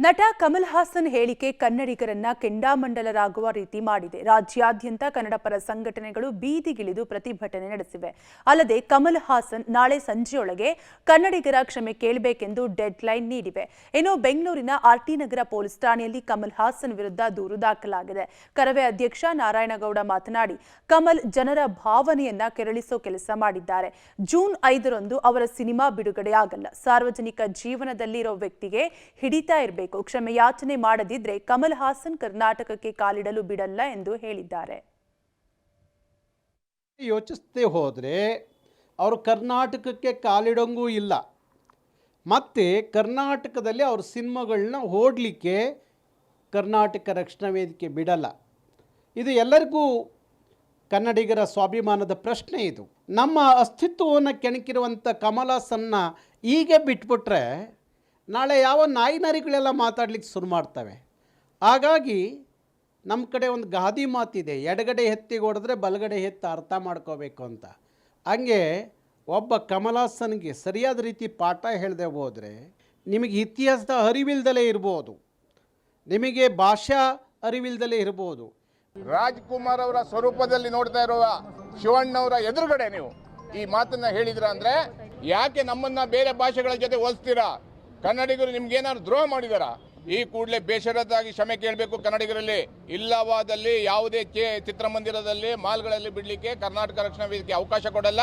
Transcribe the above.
ನಟ ಕಮಲ್ ಹಾಸನ್ ಹೇಳಿಕೆ ಕನ್ನಡಿಗರನ್ನ ಕೆಂಡಾಮಂಡಲರಾಗುವ ರೀತಿ ಮಾಡಿದೆ. ರಾಜ್ಯಾದ್ಯಂತ ಕನ್ನಡ ಪರ ಸಂಘಟನೆಗಳು ಬೀದಿಗಿಳಿದು ಪ್ರತಿಭಟನೆ ನಡೆಸಿವೆ. ಅಲ್ಲದೆ ಕಮಲ್ ಹಾಸನ್ ನಾಳೆ ಸಂಜೆಯೊಳಗೆ ಕನ್ನಡಿಗರ ಕ್ಷಮೆ ಕೇಳಬೇಕೆಂದು ಡೆಡ್ಲೈನ್ ನೀಡಿವೆ. ಇನ್ನು ಬೆಂಗಳೂರಿನ ಆರ್ಟಿ ನಗರ ಪೊಲೀಸ್ ಠಾಣೆಯಲ್ಲಿ ಕಮಲ್ ಹಾಸನ್ ವಿರುದ್ಧ ದೂರು ದಾಖಲಾಗಿದೆ. ಕರವೇ ಅಧ್ಯಕ್ಷ ನಾರಾಯಣಗೌಡ ಮಾತನಾಡಿ, ಕಮಲ್ ಜನರ ಭಾವನೆಯನ್ನ ಕೆರಳಿಸೋ ಕೆಲಸ ಮಾಡಿದ್ದಾರೆ. ಜೂನ್ 5ರಂದು ಅವರ ಸಿನಿಮಾ ಬಿಡುಗಡೆಯಾಗಲ್ಲ. ಸಾರ್ವಜನಿಕ ಜೀವನದಲ್ಲಿರೋ ವ್ಯಕ್ತಿಗೆ ಹಿಡಿತಾ ಇರಬೇಕು. ಕ್ಷಮೆಯಾಚನೆ ಮಾಡದಿದ್ರೆ ಕಮಲ್ ಹಾಸನ್ ಕರ್ನಾಟಕಕ್ಕೆ ಕಾಲಿಡಲು ಬಿಡಲ್ಲ ಎಂದು ಹೇಳಿದ್ದಾರೆ. ಯೋಚಿಸದೆ ಹೋದರೆ ಅವರು ಕರ್ನಾಟಕಕ್ಕೆ ಕಾಲಿಡಂಗೂ ಇಲ್ಲ. ಮತ್ತೆ ಕರ್ನಾಟಕದಲ್ಲಿ ಅವ್ರ ಸಿನಿಮಾಗಳನ್ನ ಓಡಲಿಕ್ಕೆ ಕರ್ನಾಟಕ ರಕ್ಷಣಾ ವೇದಿಕೆ ಬಿಡಲ್ಲ. ಇದು ಎಲ್ಲರಿಗೂ ಕನ್ನಡಿಗರ ಸ್ವಾಭಿಮಾನದ ಪ್ರಶ್ನೆ. ಇದು ನಮ್ಮ ಅಸ್ತಿತ್ವವನ್ನು ಕೆಣಕಿರುವಂಥ ಕಮಲ್ ಹಾಸನ್ನ ಹೀಗೆ ಬಿಟ್ಬಿಟ್ರೆ ನಾಳೆ ಯಾವ ನಾಯಿನರಿಗಳೆಲ್ಲ ಮಾತಾಡ್ಲಿಕ್ಕೆ ಶುರು ಮಾಡ್ತವೆ. ಹಾಗಾಗಿ ನಮ್ಮ ಕಡೆ ಒಂದು ಗಾದಿ ಮಾತಿದೆ, ಎಡಗಡೆ ಎತ್ತಿಗೆ ಹೊಡೆದ್ರೆ ಬಲಗಡೆ ಎತ್ತು ಅರ್ಥ ಮಾಡ್ಕೋಬೇಕು ಅಂತ. ಹಂಗೆ ಒಬ್ಬ ಕಮಲ್ ಹಾಸನ್ಗೆ ಸರಿಯಾದ ರೀತಿ ಪಾಠ ಹೇಳದೆ ಹೋದರೆ ನಿಮಗೆ ಇತಿಹಾಸದ ಅರಿವಿಲ್ದಲೇ ಇರ್ಬೋದು, ನಿಮಗೆ ಭಾಷಾ ಅರಿವಿಲ್ದಲೇ ಇರ್ಬೋದು. ರಾಜ್ಕುಮಾರ್ ಅವರ ಸ್ವರೂಪದಲ್ಲಿ ನೋಡ್ತಾ ಇರುವ ಶಿವಣ್ಣವರ ಎದುರುಗಡೆ ನೀವು ಈ ಮಾತನ್ನ ಹೇಳಿದ್ರ ಅಂದ್ರೆ ಯಾಕೆ ನಮ್ಮನ್ನ ಬೇರೆ ಭಾಷೆಗಳ ಜೊತೆ ಹೋಲಿಸ್ತೀರಾ? ಕನ್ನಡಿಗರು ನಿಮ್ಗೇನಾದ್ರು ದ್ರೋಹ ಮಾಡಿದಾರ? ಈ ಕೂಡಲೇ ಬೇಷರತ್ತಾಗಿ ಕ್ಷಮೆ ಕೇಳಬೇಕು ಕನ್ನಡಿಗರಲ್ಲಿ. ಇಲ್ಲವಾದಲ್ಲಿ ಯಾವುದೇ ಚಿತ್ರಮಂದಿರದಲ್ಲಿ ಮಾಲ್ಗಳಲ್ಲಿ ಬಿಡಲಿಕ್ಕೆ ಕರ್ನಾಟಕ ರಕ್ಷಣಾ ವೇದಿಕೆ ಅವಕಾಶ ಕೊಡಲ್ಲ.